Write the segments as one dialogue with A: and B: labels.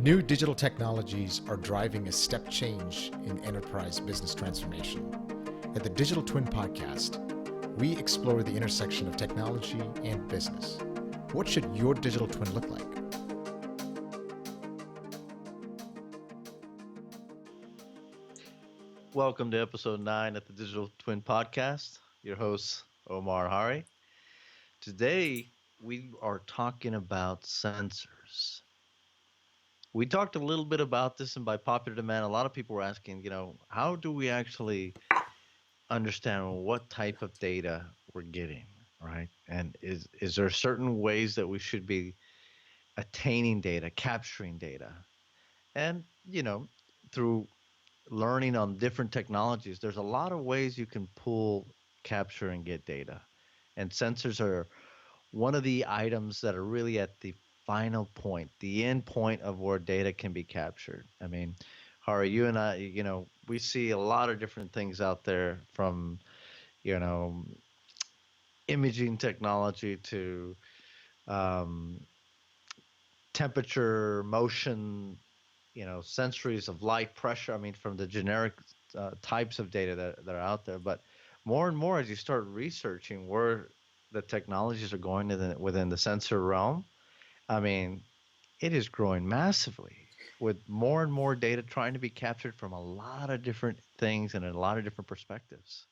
A: New digital technologies are driving a step change in enterprise business transformation. At the Digital Twin Podcast, we explore the intersection of technology and business. What should your digital twin look like?
B: Welcome to episode 9 at the Digital Twin Podcast. Your host, Omar Hari. Today, we are talking about sensors. We talked a little bit about this, and by popular demand, a lot of people were asking, how do we actually understand what type of data we're getting, right? And is there certain ways that we should be attaining data, capturing data? And, through learning on different technologies, there's a lot of ways you can pull, capture, and get data. And sensors are one of the items that are really at the final point, the end point of where data can be captured. I mean, Hari, you and I, we see a lot of different things out there from, you know, imaging technology to um, temperature, motion, sensories of light, pressure. I mean, from the generic types of data that are out there. But more and more, as you start researching where the technologies are going within the sensor realm, I mean, it is growing massively with more and more data trying to be captured from a lot of different things and in a lot of different perspectives.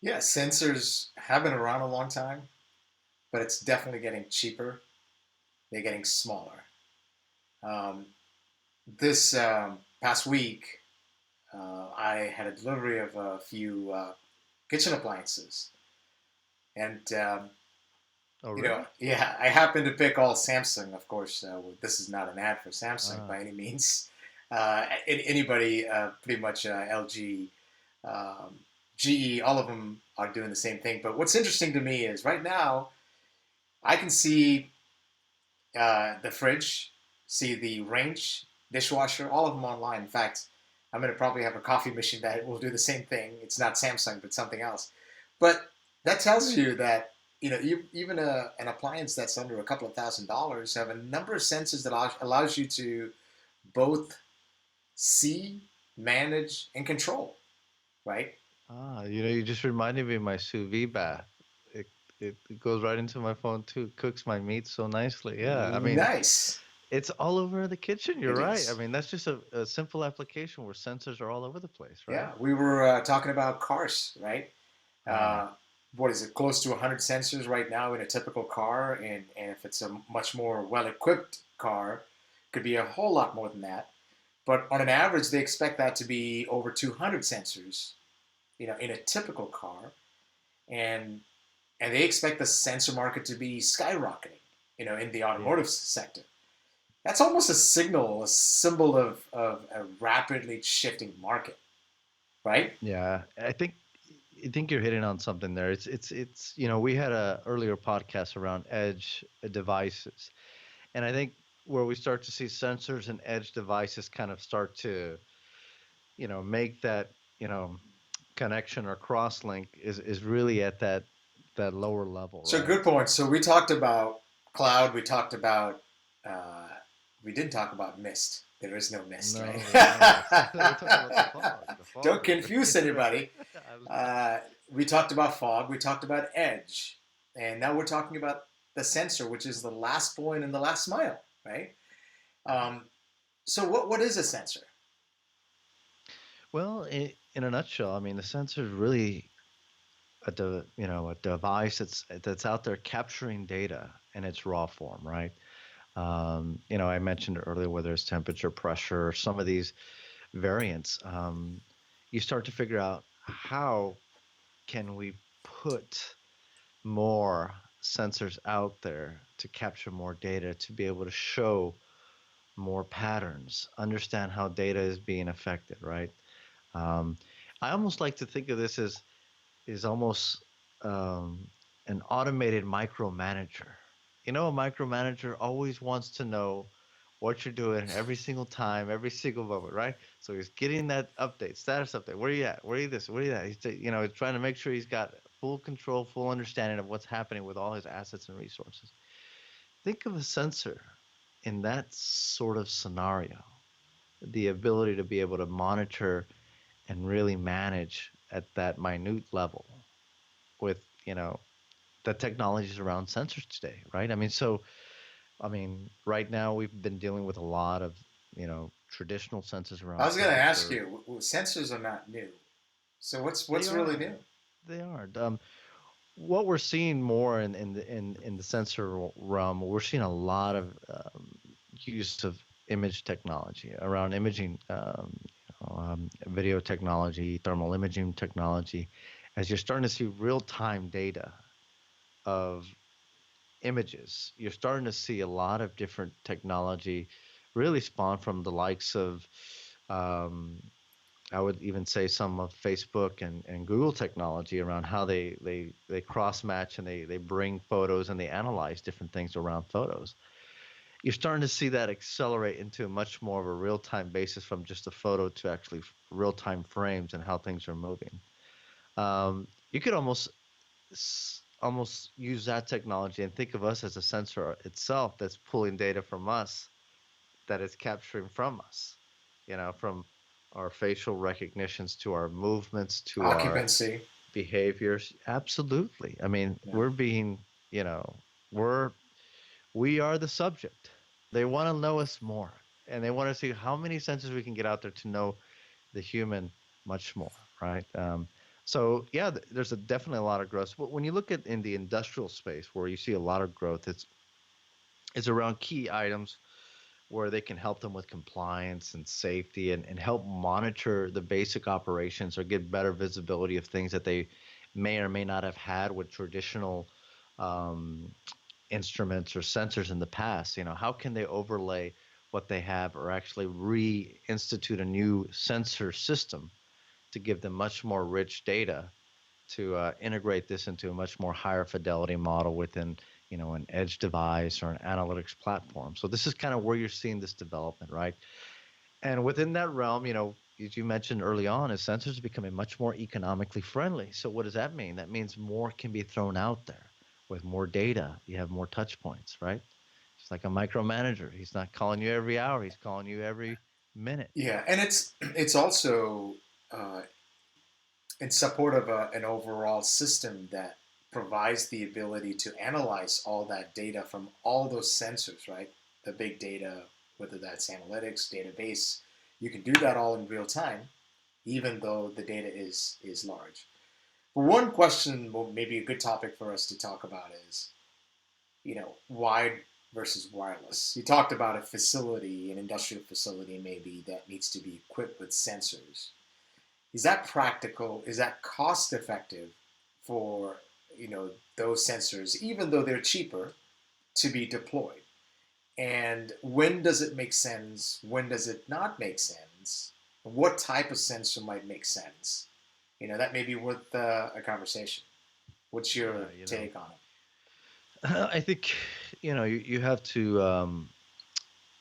C: Yeah, sensors have been around a long time, but it's definitely getting cheaper. They're getting smaller. Um, this past week, I had a delivery of a few kitchen appliances, and
B: Oh, really?
C: yeah, I happened to pick all Samsung. Of course, this is not an ad for Samsung
B: Ah,
C: by any means. Anybody, pretty much LG, um, GE, all of them are doing the same thing. But what's interesting to me is right now I can see the fridge, see the range, dishwasher, all of them online. In fact, I'm going to probably have a coffee machine that will do the same thing. It's not Samsung, but something else. But that tells you that even an appliance that's under a couple of $1,000s have a number of sensors that allows you to both see, manage, and control. Right?
B: you just reminded me of my sous vide bath. It, it goes right into my phone too. Cooks my meat so nicely. Yeah, I mean,
C: Nice.
B: it's all over the kitchen. You're
C: It
B: right. I
C: is.
B: mean, that's just a simple application where sensors are all over the place, right?
C: Yeah, we were talking about cars, right?
B: Mm.
C: uh, what is it, close to 100 sensors right now in a typical car, and if it's a much more well-equipped car, could be a whole lot more than that. But on an average, they expect that to be over 200 sensors, in a typical car, and and they expect the sensor market to be skyrocketing, in the
B: Yeah.
C: automotive sector. That's almost a signal, a symbol of a rapidly shifting market, right?
B: Yeah. I think you're hitting on something there. It's we had a earlier podcast around edge devices. And I think where we start to see sensors and edge devices kind of start to, make that, you know, connection or cross link is really at that lower level,
C: So
B: right?
C: good point. So we talked about cloud. We talked about. Uh, we didn't talk about mist. There is no mist, right?
B: No, there's no mist. We're talking about the fog. The
C: Don't
B: fog is
C: confuse
B: really right.
C: anybody.
B: Absolutely.
C: Uh, we talked about fog. We talked about edge, and now we're talking about the sensor, which is the last point in the last mile, right? Um, so what is a sensor?
B: Well, in a nutshell, I mean, the sensor is really a device that's out there capturing data in its raw form, right? I mentioned earlier whether it's temperature, pressure, some of these variants. You start to figure out how can we put more sensors out there to capture more data to be able to show more patterns, understand how data is being affected, right? Um, I almost like to think of this as is almost um, an automated micromanager. A micromanager always wants to know what you're doing every single time, every single moment, right? So he's getting that update, status update. Where are you at? Where are you this? Where are you that? He's trying to make sure he's got full control, full understanding of what's happening with all his assets and resources. Think of a sensor in that sort of scenario, the ability to be able to monitor and really manage at that minute level with, the technologies around sensors today, right? Right now we've been dealing with a lot of, traditional sensors
C: I
B: around
C: was going to ask
B: temperature.
C: you, sensors are not new. So
B: They
C: what's really
B: are,
C: new?
B: they are. What we're seeing more in the sensor realm, we're seeing a lot of use of image technology around imaging, video technology, thermal imaging technology, as you're starting to see real time data of images. You're starting to see a lot of different technology really spawn from the likes of, um, I would even say some of Facebook and Google technology around how they cross match and they bring photos and they analyze different things around photos. You're starting to see that accelerate into much more of a real time basis from just a photo to actually real time frames and how things are moving. You could almost use that technology and think of us as a sensor itself that's pulling data from us, that is capturing from us, from our facial recognitions to our movements to our
C: Occupancy.
B: behaviors. Absolutely.
C: Yeah.
B: We're being, we're we are the subject. They want to know us more, and they want to see how many sensors we can get out there to know the human much more, right? So yeah, there's definitely a lot of growth. But when you look at in the industrial space where you see a lot of growth, it's around key items where they can help them with compliance and safety and help monitor the basic operations or get better visibility of things that they may or may not have had with traditional um, instruments or sensors in the past. How can they overlay what they have or actually reinstitute a new sensor system to give them much more rich data to integrate this into a much more higher fidelity model within an edge device or an analytics platform. So this is kind of where you're seeing this development, right? And within that realm, as you mentioned early on, is sensors are becoming much more economically friendly. So what does that mean? That means more can be thrown out there. With more data, you have more touch points, right? It's like a micromanager. He's not calling you every hour, he's calling you every minute.
C: Yeah, and it's also uh, in support of an overall system that provides the ability to analyze all that data from all those sensors, right? The big data, whether that's analytics, database, you can do that all in real time, even though the data is large. But one question, well, maybe a good topic for us to talk about is, wired versus wireless. You talked about a facility, an industrial facility maybe that needs to be equipped with sensors. Is that practical? Is that cost effective for those sensors, even though they're cheaper to be deployed? And when does it make sense? When does it not make sense? What type of sensor might make sense? That may be worth a conversation. What's your
B: Yeah,
C: take on it?
B: I think you have to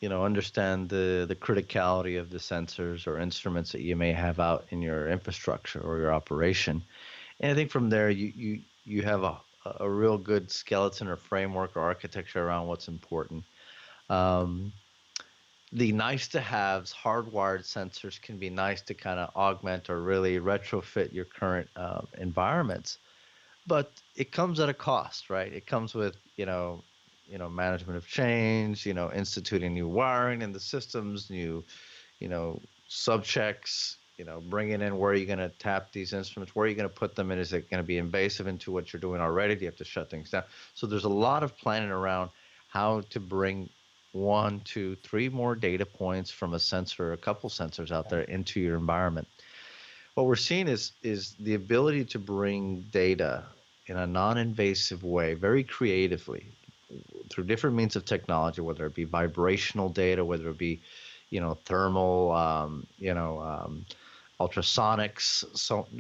B: understand the criticality of the sensors or instruments that you may have out in your infrastructure or your operation. And I think from there you have a real good skeleton or framework or architecture around what's important. Um, the nice to haves hardwired sensors can be nice to kind of augment or really retrofit your current environments, but it comes at a cost, right? It comes with management of change, instituting new wiring in the systems, new sub checks, bringing in where you're going to tap these instruments, where are you going to put them in? Is it going to be invasive into what you're doing already? Do you have to shut things down? So there's a lot of planning around how to bring one, two, three more data points from a sensor, a couple sensors out there into your environment. What we're seeing is the ability to bring data in a non-invasive way, very creatively, through different means of technology, whether it be vibrational data, whether it be, thermal, ultrasonics,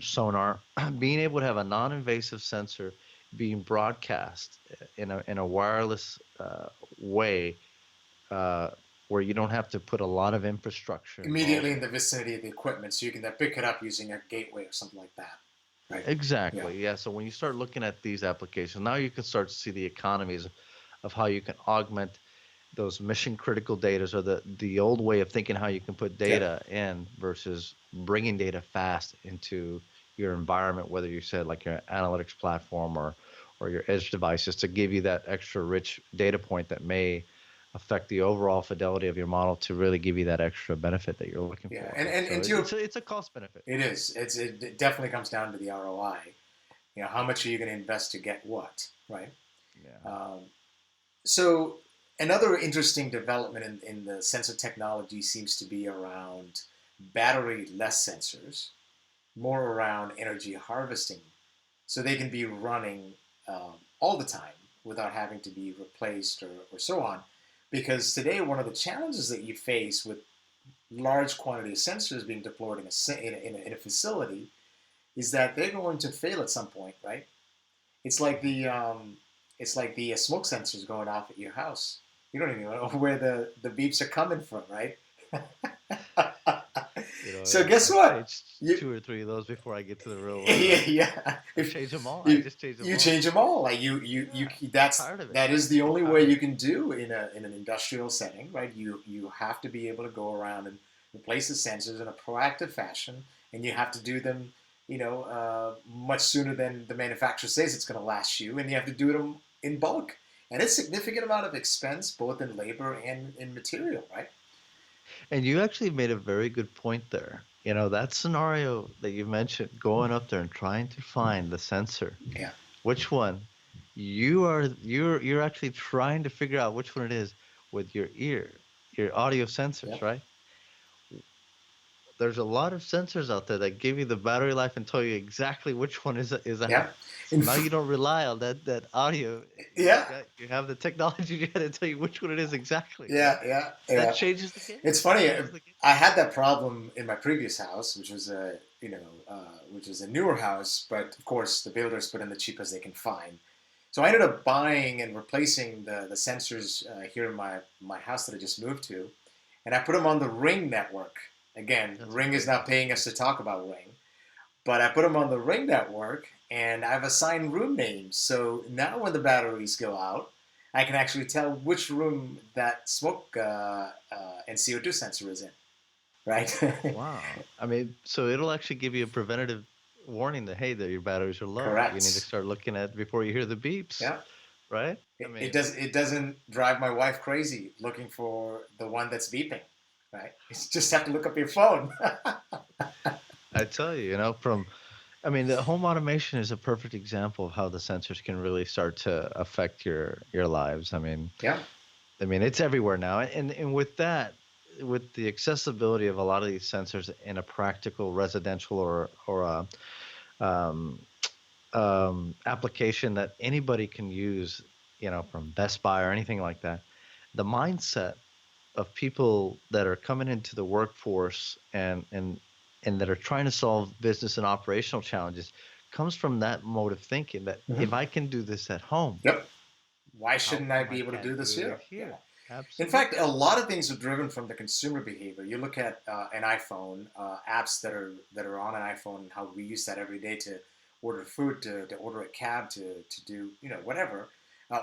B: sonar, being able to have a non-invasive sensor being broadcast in a wireless way, uh, where you don't have to put a lot of infrastructure involved
C: Immediately in
B: in
C: the
B: it.
C: vicinity of the equipment, so you can then pick it up using a gateway or something like that. Right. Yeah.
B: Exactly. Yeah. So when you start looking at these applications, now you can start to see the economies of how you can augment those mission critical data, or the old way of thinking how you can put
C: Yeah.
B: data in versus bringing data fast into your environment, whether you said like your analytics platform or your edge devices, to give you that extra rich data point that may affect the overall fidelity of your model to really give you that extra benefit that you're looking
C: Yeah.
B: for.
C: And
B: So
C: to your,
B: it's a cost benefit.
C: it is. It definitely comes down to the ROI. How much are you going to invest to get what, right?
B: Yeah.
C: Um, so another interesting development in the sensor technology seems to be around battery-less sensors, more around energy harvesting, so they can be running all the time without having to be replaced or so on. Because today, one of the challenges that you face with large quantity of sensors being deployed in a facility is that they're going to fail at some point, right? It's like the smoke sensors going off at your house. You don't even know where the beeps are coming from, right? So guess
B: I've
C: what?
B: changed
C: You,
B: two or three of those before I get to the real one,
C: yeah,
B: right?
C: yeah.
B: I've
C: If
B: changed them all. I
C: you
B: just changed them
C: you
B: all.
C: change them all, like you
B: Yeah, I'm
C: that's
B: tired of it.
C: that is the
B: I'm
C: only way
B: tired of
C: you
B: it.
C: can do in an industrial setting, right? You have to be able to go around and replace the sensors in a proactive fashion, and you have to do them, much sooner than the manufacturer says it's going to last you, and you have to do them in bulk, and it's a significant amount of expense both in labor and in material, right?
B: And you actually made a very good point there. That scenario that you mentioned, going up there and trying to find the sensor,
C: Yeah,
B: which one you're actually trying to figure out which one it is with your ear, your audio
C: yeah,
B: sensors, right? There's a lot of sensors out there that give you the battery life and tell you exactly which one is a
C: yeah.
B: so
C: In
B: now you don't rely on that audio.
C: yeah,
B: You have the technology to tell you which one it is exactly,
C: yeah,
B: right?
C: yeah,
B: That
C: yeah.
B: changes the game.
C: It's
B: That
C: funny.
B: changes the game.
C: I had that problem in my previous house, which was which was a newer house, but of course the builders put in the cheapest they can find. So I ended up buying and replacing the sensors here in my house that I just moved to, and I put them on the Ring network. Again,
B: That's a
C: Ring is
B: great
C: not
B: one.
C: paying us to talk about Ring, but I put them on the Ring network, and I've assigned room names. So now when the batteries go out, I can actually tell which room that smoke and CO2 sensor is in, right?
B: Wow. I mean, so it'll actually give you a preventative warning that, hey, that your batteries are low. You need to
C: Correct.
B: start looking at before you hear the beeps,
C: Yeah.
B: right? I
C: It
B: mean,
C: does. It doesn't drive my wife crazy looking for the one that's beeping, right? You just have to look up your phone.
B: I tell you, I mean, the home automation is a perfect example of how the sensors can really start to affect your lives.
C: Yeah.
B: It's everywhere now, and with that, with the accessibility of a lot of these sensors in a practical residential or a um, application that anybody can use, from Best Buy or anything like that, the mindset of people that are coming into the workforce and that are trying to solve business and operational challenges comes from that mode of thinking that
C: Hmm.
B: if I can do this at home,
C: Yep. Why
B: how
C: shouldn't I
B: come
C: be
B: I
C: able to
B: can't
C: do this
B: do
C: here?
B: it
C: Yeah.
B: here?
C: In fact, a
B: Absolutely.
C: lot of things are driven from the consumer behavior. You look at an iPhone, apps that are on an iPhone, and how we use that every day to order food, to order a cab, to do whatever,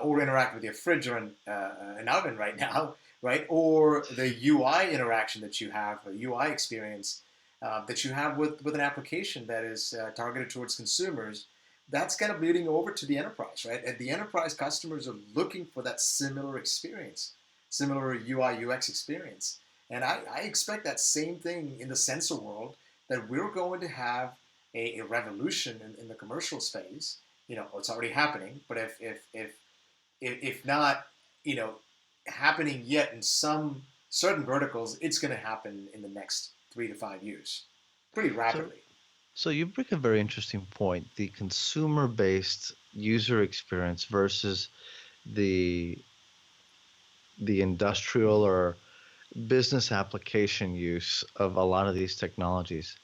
C: or interact with your fridge or an oven right now, right? Or the UI interaction that you have, a UI experience that you have with an application that is targeted towards consumers. That's kind of bleeding over to the enterprise, right? And the enterprise customers are looking for that similar experience, similar UI UX experience. And I expect that same thing in the sensor world, that we're going to have a revolution in the commercial space. It's already happening, but if not, you know, happening yet in some certain verticals, it's going to happen in the next 3 to 5 years, pretty
B: So
C: rapidly.
B: so you bring a very interesting point, the consumer based user experience versus the the industrial or business application use of a lot of these technologies.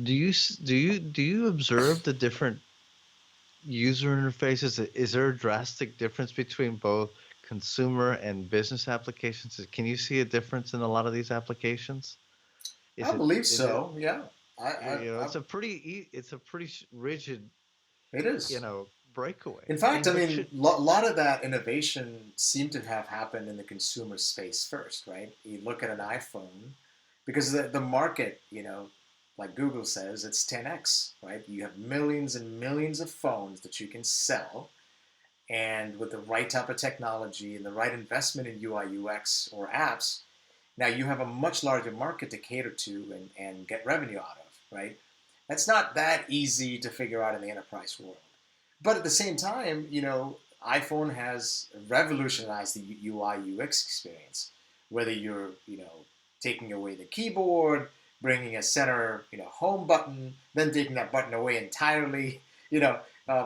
B: Do you observe the different user interfaces? Is there a drastic difference between both consumer and business applications? Can you see a difference in a lot of these applications?
C: I
B: Is it
C: believe
B: is it
C: so. Yeah,
B: it's a pretty rigid,
C: it is.
B: breakaway.
C: In fact,
B: And
C: I
B: but
C: mean,
B: should
C: a lot of that innovation seemed to have happened in the consumer space first, right? You look at an iPhone, because the market, like Google says, it's 10x, right? You have millions and millions of phones that you can sell, and with the right type of technology and the right investment in UI, UX, or apps, now you have a much larger market to cater to and get revenue out of, right? That's not that easy to figure out in the enterprise world. But at the same time, iPhone has revolutionized the UI UX experience. Whether you're, taking away the keyboard, bringing a center, home button, then taking that button away entirely,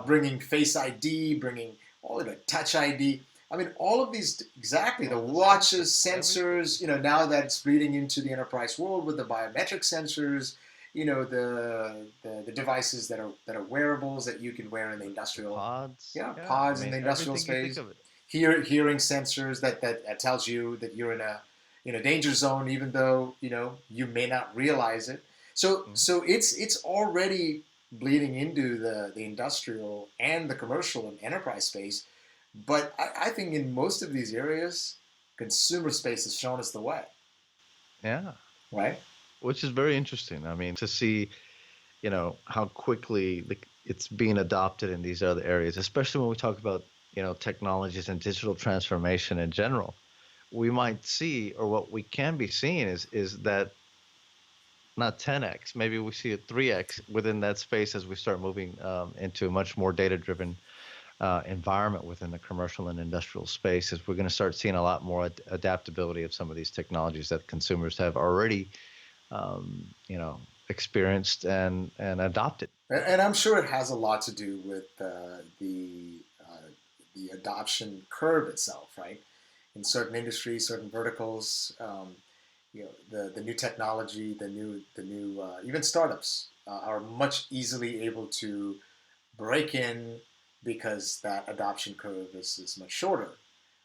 C: bringing Face ID, bringing all of the Touch ID. I mean, all of these, exactly, the
B: all the
C: watches,
B: sensors, everything.
C: sensors, now that it's bleeding into the enterprise world with the biometric sensors, the devices that are wearables that you can wear in the
B: The
C: industrial,
B: pods.
C: yeah,
B: Yeah, I
C: pods in
B: mean
C: the industrial
B: everything you think
C: space.
B: of it.
C: Hearing sensors that tells you that you're in a danger zone, even though you may not realize it. So
B: Mhm.
C: so it's already bleeding into the industrial and the commercial and enterprise space. But I think in most of these areas, consumer space has shown us the way,
B: Yeah,
C: right?
B: which is very interesting. I mean, to see, how quickly it's being adopted in these other areas, especially when we talk about, technologies and digital transformation in general. We might see, or what we can be seeing is that not 10x, maybe we see a 3x within that space as we start moving into a much more data-driven environment within the commercial and industrial space. Is we're going to start seeing a lot more adaptability of some of these technologies that consumers have already, experienced and adopted.
C: And I'm sure it has a lot to do with the adoption curve itself, right? In certain industries, certain verticals, the new technology, the new even startups are much easily able to break in because that adoption curve is much shorter,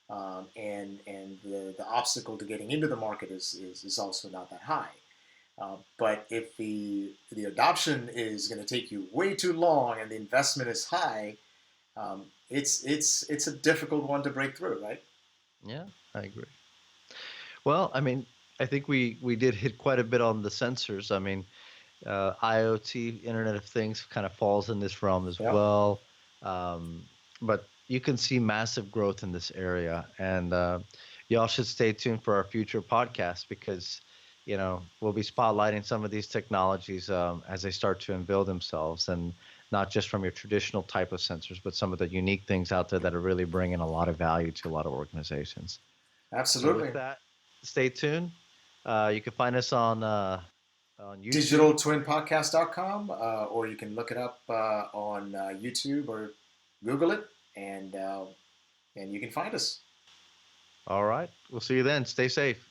C: and the obstacle to getting into the market is also not that high. But if the adoption is going to take you way too long and the investment is high, it's a difficult one to break through, right?
B: Yeah, I agree. Well, I mean, I think we did hit quite a bit on the sensors. I mean, IoT, Internet of Things, kind of falls in this realm as
C: Yeah,
B: well. Um, but you can see massive growth in this area, and y'all should stay tuned for our future podcast because we'll be spotlighting some of these technologies as they start to unveil themselves, and not just from your traditional type of sensors, but some of the unique things out there that are really bringing a lot of value to a lot of organizations. So with
C: absolutely.
B: that, stay tuned. You can find us on YouTube.
C: DigitalTwinPodcast.com, or you can look it up on YouTube or Google it, and and you can find us.
B: All right. We'll see you then. Stay safe.